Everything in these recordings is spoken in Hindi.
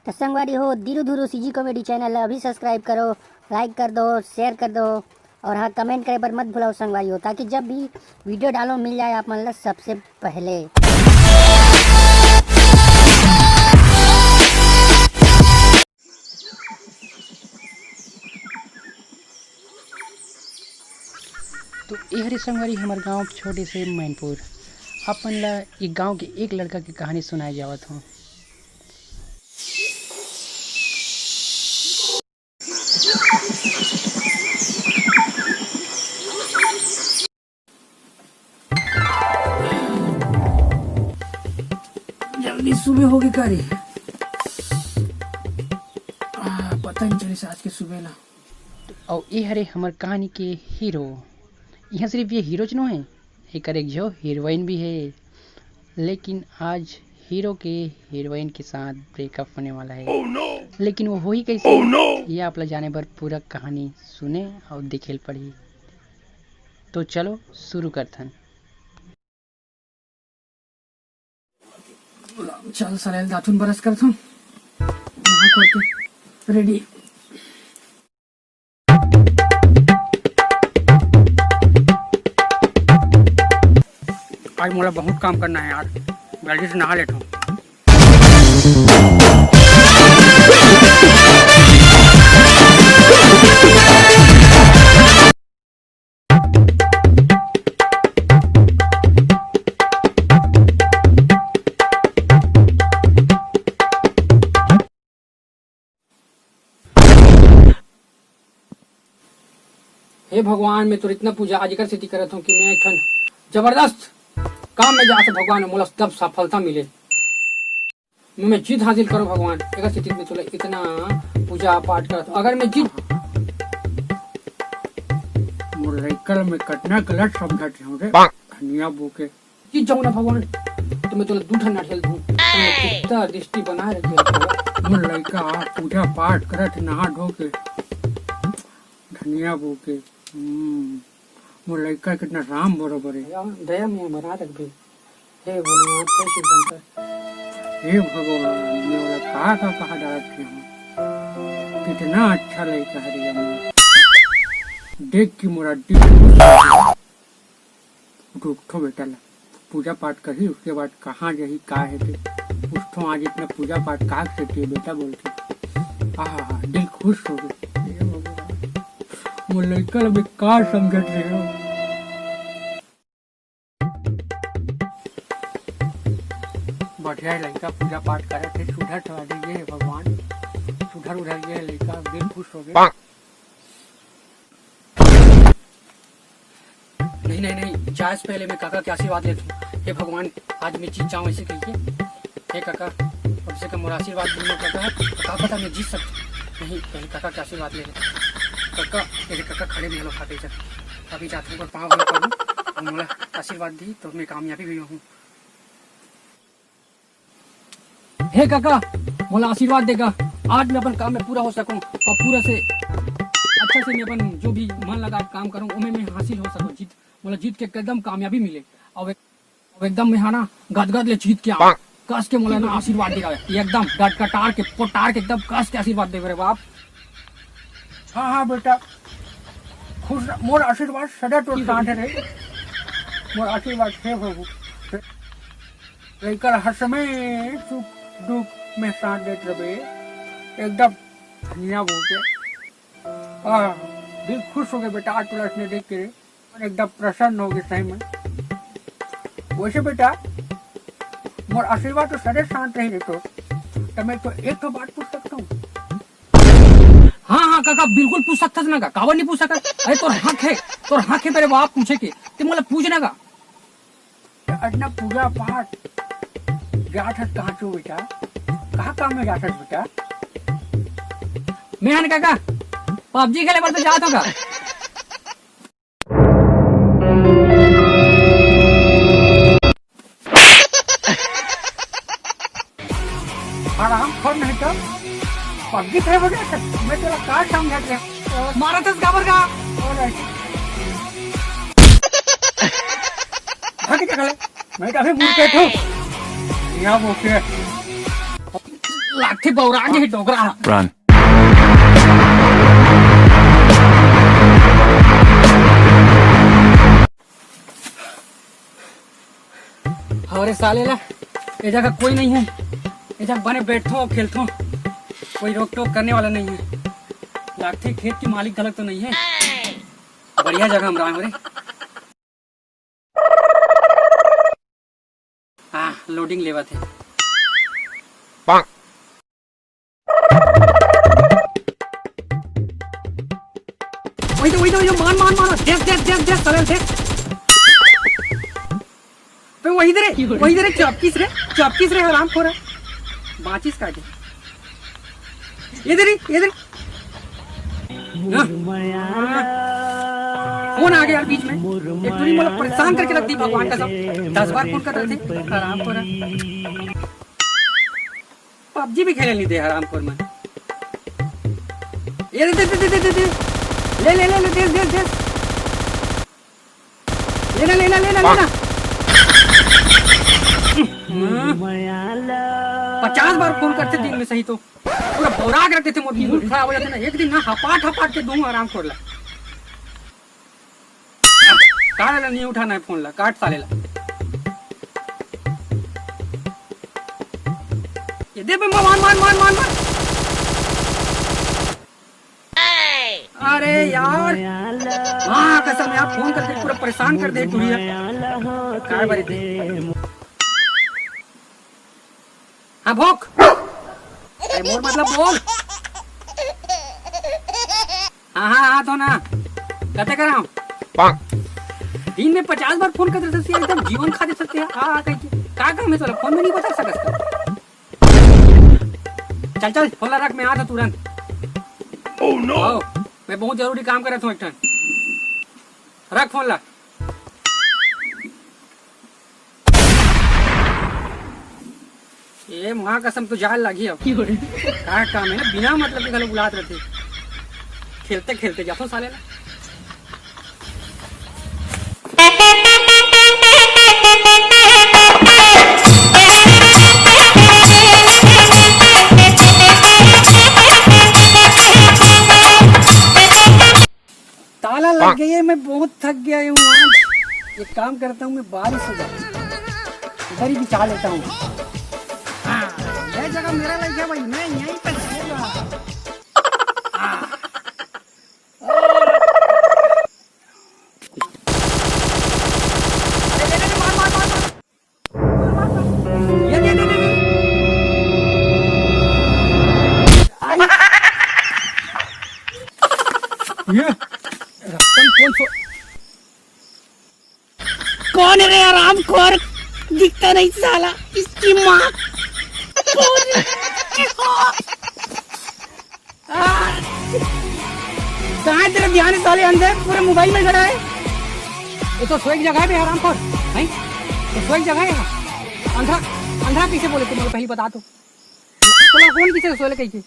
तो संगवारी हो Dhiru Dhiru CG comedy channel है, अभी सब्सक्राइब करो, लाइक कर दो, शेयर कर दो और हाँ कमेंट करे पर मत भूलाओ संगवारी हो, ताकि जब भी वीडियो डालो मिल जाए आप मतलब सबसे पहले। तो ये हरी संगवारी हमारे गांव छोटे से मैनपुर अपन ला एक गांव के एक लड़का की कहानी सुनाई जावत हूँ। जल्दी सुबह होगी कारी। पता नहीं चले आज के सुबह ना। और ये हरे हमारे कहानी के हीरो, यहाँ सिर्फ ये हीरो नो है, एक जो हीरोइन भी है, लेकिन आज हीरो के हीरोइन के साथ ब्रेकअप होने वाला है। लेकिन वो हो ही कैसे, ये आप जाने पर पूरा कहानी सुने और दिखेल पड़ी। तो चलो शुरू करथन। चल सरेल दातुन बरस करता हूँ, नहा करके रेडी। आज मोला बहुत काम करना है यार, जल्दी से नहा लेता हूँ। हे भगवान, मैं तो इतना पूजा आज कर स्थिति करत हूँ कि मैं एक जबरदस्त काम में जाकर भगवान मोला तब सफलता मिले, मैं जीत हासिल करो भगवान। एक स्थिति में तो इतना पूजा पाठ कर, अगर मैं जीत कल में कटना गलत समझते हूँ रे धनिया बोके जीत जाऊँ ना भगवान, तो मैं तुला दूठा नारियल दूँ, कितना दृष्टि बना रखे मोर लड़का पूजा पाठ करत नहा धो के धनिया बोके। मोर लड़का कितना राम बरोबर है, दया में बना रख भी। हे भगवान, कैसे बनता, हे भगवान, मैं वाला कहा डालत थे हूँ, कितना अच्छा लड़का है रे, देख के मोरा दिल उठो बेटा ला पूजा पाठ करी, उसके बाद कहाँ यही का है थे उठो, आज इतना पूजा पाठ का सकती है बेटा बोलती। हाँ दिल खुश हो गया, मुझे कल बेकार समझ रहे हो। बढ़िया लड़का पूजा पाठ करे थे, सुधर थोड़ा दीजिए भगवान, सुधर उधर ये लड़का, दिल खुश हो गया। नहीं जाए से पहले मैं काका के आशीर्वाद लेता हूँ। हे भगवान, आज मैं जीत जाऊँ ऐसे कहिए। हे काका, अब से मोरा आशीर्वाद दूंगा काका पता मैं जीत सकता नहीं, पहले काका के आशीर्वाद ले लेता। काका मेरे काका खड़े में लो खाते जब अभी जाते हैं, पाँव वाला करूँ और मोला आशीर्वाद दी तो मैं कामयाबी भी हूँ। हे काका, मोला आशीर्वाद देगा, आज मैं अपन काम में पूरा हो सकूं और पूरा से अच्छा से मैं अपन जो भी मन लगा काम करूं उनमें मैं हासिल हो सकूं, जीत मोला जीत के एकदम कामयाबी मिले और एकदम मैं हाँ ना गदगद ले जीत के आ कस के मोला ना आशीर्वाद देगा, एकदम गट कटार के पोटार के एकदम कस के आशीर्वाद दे रे बाप। हाँ बेटा, खुश मोर आशीर्वाद सदा तो साथ है, मोर आशीर्वाद है प्रभु, लेकर हर समय सुख दुख में साथ देते रहे, एकदम धनिया बोलते। दिल खुश हो गए बेटा, आज तुला इसने देख के एकदम प्रसन्न हो गए सही में। वैसे बेटा मोर आशीर्वाद तो सदा शांत रही तो मैं तो एक तो बात पूछ सकता हूँ। हाँ काका बिल्कुल पूछ सकता ना, कावर नहीं पूछ सकता। अरे तोर हक है मेरे बाप पूछे के, ते मोला पूछना का अजना पूजा पाठ जात है कहाँ चो बेटा, कहाँ काम में जाता है बेटा? मैं काका पबजी खेले पर तो जात होगा। आराम कर नहीं तो पबजी खेले पर मैं तेरा कहाँ समझा रहा मारा था गाबर का मैं तो अभी मुड़ के यहाँ ओके लाठी बौरा के ही डोगरा Run. अरे साले ला ये जगह कोई नहीं है, ये जगह बने बैठो और खेलतो, कोई रोक टोक करने वाला नहीं है। लाठी खेत की मालिक गलत तो नहीं है, बढ़िया जगह हम रहा हमारे। हाँ लोडिंग लेवा थे। वही तो मान देख साले देख। तो वही दे चौपकीस रे आराम खोरा बाचिस काटे इधर फोन आ गया यार बीच में, एक पूरी मतलब परेशान करके रख दी भगवान का सब। 10 बार फोन कर रहे थे आराम खोरा। पबजी भी खेले नहीं दे आराम खोर में। ये दे ले लेना 50 बार फोन करते दिन में सही तो पूरा बोरा करते थे, मूड खराब हो जाते ना। एक दिन ना हपाट के दूं आराम खोल ला। काट ला नहीं उठाना है फोन ला, काट साले ला। ये दे मान। अरे यार हाँ कसम यार फोन करके पूरा परेशान कर दे टूरिया। काय बारी थे हाँ भोक मोर मतलब बोल। हाँ तो ना कहते कर रहा हूँ दिन में 50 बार फोन कर देते एकदम जीवन खा दे सकते हैं। हाँ क्या काम है तो फोन में नहीं बता सकता। चल फोन रख मैं आता तुरंत। Oh no! मैं बहुत जरूरी काम कर रहा था एक टन। रख फोन ला। ये माँ कसम तो जाल लगी अब। क्या काम है ना बिना मतलब के घर बुलाते रहते, खेलते जाओ साले ला। ताला लग गई है, मैं बहुत थक गया हूँ आज। एक काम करता हूँ मैं बारिश हो जाती इधर ही बिछा लेता हूँ। हाँ यह जगह मेरा लग गया भाई, मैं यहीं पर कौन है रे आराम खोर, दिखता नहीं साला। इसकी माँ कहाँ तेरा ध्यान है साले, अंदर पूरे मोबाइल में गड़ा है। ये तो सोए की जगह है आराम खोर, नहीं तो सोए की जगह है। अंधा किसे बोले तुम पहले बता तो कौन किसे सोले कही।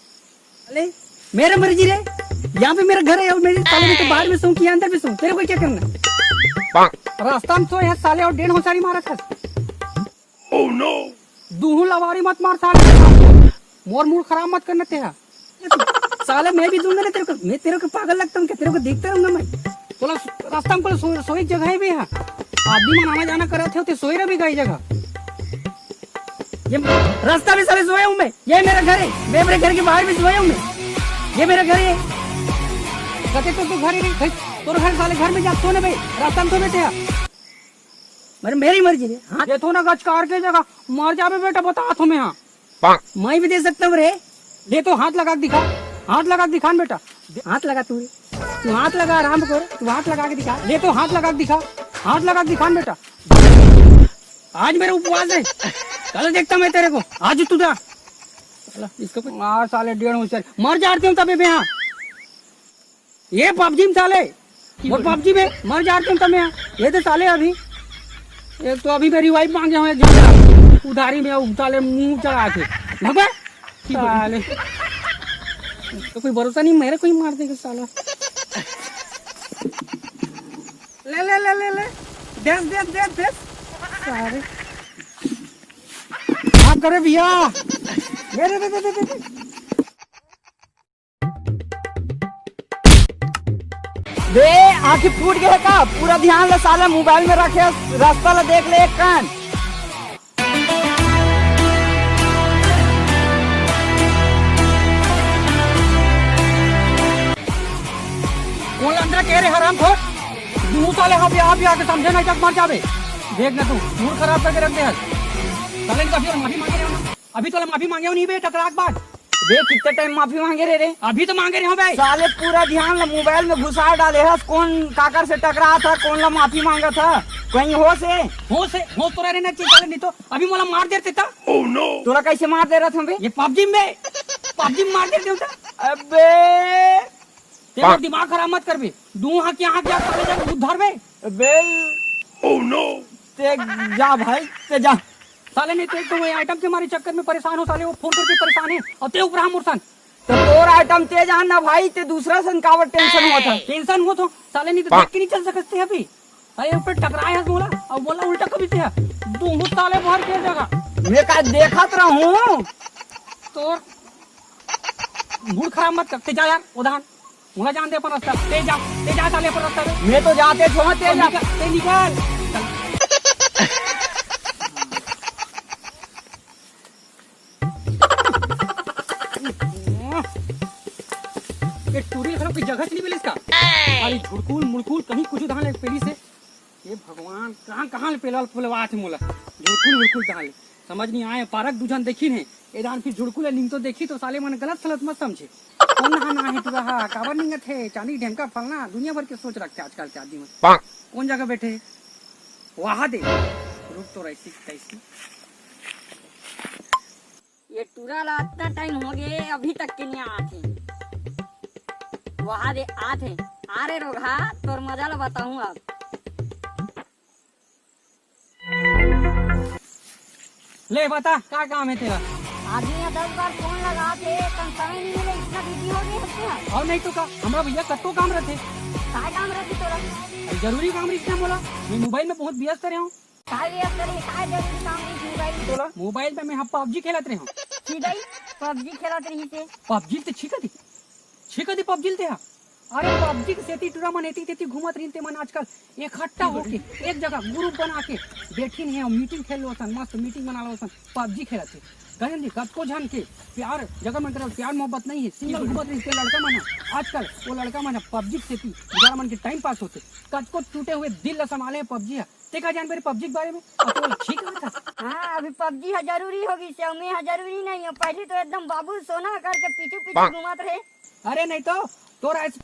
अरे मेरा मर्जी रे, यहाँ पे मेरा घर है और मेरे साले में तो बाहर में सोऊं कि अंदर में सोऊं, तेरे को क्या करना। रास्ता में सोए है साले और 1.5 होशारी मारा था। Oh no! दूहू लवारी मत मार साले, मोर मूड खराब मत करना तेरा। साले मैं भी दूंगा ना तेरे को, मैं तेरे को पागल लगता हूँ क्या, तेरे को देखता रहूंगा मैं। बोला रास्ता में सोई जगह है भी है, आदमी मन आना जाना कर रहे थे सोई रहा भी गई जगह। ये रास्ता में साले सोया हूँ मैं, ये मेरा घर है, मैं मेरे घर के बाहर भी सोया हूँ मैं, ये मेरा घर है। कहते तो तू घर ही नहीं, तोर घर साले घर में जा सोने भाई, रास्ता में तो बैठे मेरे मेरी मर्जी रे। हाँ ये तो ना गचकार के जगह मर जावे बेटा, बता तुम्हें। हाँ मैं भी दे सकता हूँ रे, ले तो हाथ लगा के दिखा, हाथ लगा के दिखा बेटा, हाथ लगा तू हाथ लगा आराम कर, तू हाथ लगा के दिखा, ले तो हाथ लगा के दिखा, हाथ लगा के दिखा बेटा। आज मेरा उपवास है, कल देखता मैं तेरे को, आज तू जा इसको मार साले 1.5 होशियार मर जाते हूँ तभी मैं। यहाँ ये पबजी में साले, वो पबजी में मर जाते हूँ तब मैं। ये तो साले अभी एक तो अभी मेरी वाइफ मांगे हुए उधारी में साले मुंह चढ़ा के भगवा साले, तो कोई भरोसा नहीं मेरे को ही मार देगा साला। ले ले ले ले ले देख सारे आप करे भैया। दे। बे आँखी फूट गए का? पूरा ध्यान ले साले मोबाइल में रखे, रास्ता ला देख ले एक कान। कौन अंदर कह रहे हराम खोर? मुंह साले आप भी आके समझे ना जब मर जावे। देख ना तू मूड खराब करके रख दे है। साले का फिर माफी मांगे रहे हो, अभी तो माफी मांगे हो नहीं बे टकराक बाद। बे कितने टाइम माफी मांगे रे? अभी तो मांगे रहे हो भाई। साले पूरा ध्यान ला मोबाइल में घुसा डाले है। कौन काकर से टकरा था, कौन ला माफी मांगा था, कहीं हो से हो तो रहना चाहिए, नहीं तो अभी मोला मार देते था। तोरा कैसे मार दे रहा था बे? ये पबजी में मार देते होता। अबे तेरा दिमाग खराब मत कर बे। दू हाथ के हाथ जा साले जा उद्धार बे। बे ते जा भाई ते जा। साले नहीं तो एक तो वो आइटम के हमारे चक्कर में परेशान हो साले, वो फोन करके परेशान है और ते ऊपर हम उरसान। तो तोर आइटम तेज आना भाई, ते दूसरा संकावट टेंशन हुआ था। टेंशन हो तो साले नहीं तो देख के नहीं चल सकते अभी। अरे ऊपर टकराए है बोला और बोला उल्टा कभी से दू साले बाहर के जगह मैं का देखत रहूं। तो मूड खराब मत करते जा यार। उदाहरण मुला जान दे अपन रास्ता, ते जा साले पर रास्ता में। मैं तो जाते छो ते जा। ते निकल ये टूरी खराब की जगह से नहीं मिली इसका। अरे झुड़कुल मुड़कुल कहीं कुछ उधार ले पेली से। ये भगवान कहाँ ले पेला फुलवा थे मोला। झुड़कुल मुड़कुल कहाँ ले समझ नहीं आए। पारक दूजन देखी ने एदान फिर झुड़कुल लिंग तो देखी तो साले मन गलत सलत मत समझे। कौन नहा है तुरा काबर नहीं थे चांदी ढेंका फलना दुनिया भर के सोच रखते आजकल के आदमी में। कौन जगह बैठे वहां दे रुक तो रही कैसी। ये टूरा ला इतना टाइम हो गए अभी तक के नहीं आते। वहाँ दे आते आ रे रोगा तोर मजा ला बताऊं अब। ले बता क्या काम है तेरा? आदमी 10 बार फोन लगा थे कम समय नहीं मिले, इतना बिजी हो गए हफ्ते। और नहीं तो का हमारा भैया कत्तो काम रहते। काय काम रहती तोरा? जरूरी काम रिश्ते बोला मैं मोबाइल में बहुत व्यस्त रहे हूँ। काय व्यस्त रही, काय जरूरी काम रही मोबाइल तोरा? मोबाइल पे मैं हम पबजी खेलत रहे हूँ। सीधा पबजी खेलत रही थे। पबजी ते छिका दी पबजी ते। अरे पबजी के सेती टूरा मन एती तेती घूमत रही मन आजकल इकट्ठा होके एक जगह ग्रुप बना के बैठी नहीं है, मीटिंग खेल लो सन, मस्त मीटिंग बना लो सन, पबजी खेलते कहें जी कब झन के प्यार जगह मन कर प्यार मोहब्बत नहीं है, सिंगल घूमत रही लड़का मन आजकल वो लड़का मन पबजी के सेती जरा मन के टाइम पास होते कचको टूटे हुए दिल ला संभाले पबजी है। ते का जान मेरे पबजी के बारे में तो ठीक है था। हाँ अभी पबजी है जरूरी होगी से में है जरूरी नहीं है। पहले तो एकदम बाबू सोना करके पीछे घुमात रहे। अरे नहीं तो तोरा ऐसे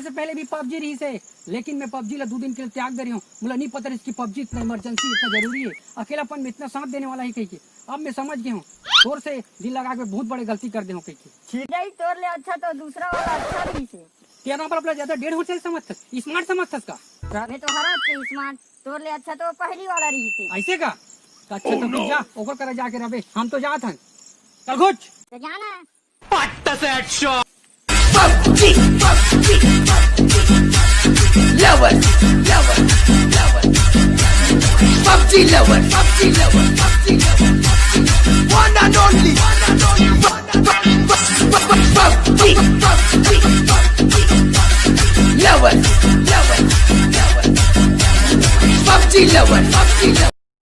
पहले भी पबजी रही से, लेकिन मैं पबजी ला 2 दिन के लिए त्याग दे रही हूँ। मुझे नहीं पता इसकी पबजी इतना इमरजेंसी इतना जरूरी है, अकेलापन में इतना साथ देने वाला ही कही के। अब मैं समझ गया हूँ तोर से दिल लगा के बहुत बड़ी गलती कर दे हूँ कही के। तोर ले अच्छा तो दूसरा वाला अच्छा रही से। तेरा पर अपना ज्यादा 1.5 होते समझ स्मार्ट समझ का मैं तो हरा स्मार्ट तोर ले अच्छा तो पहली वाला रही से। ऐसे का अच्छा तो तू जा ओकर करे जाके रबे हम तो जात हन चल घुच तो जाना है। PUBG lover, PUBG lover, PUBG lover.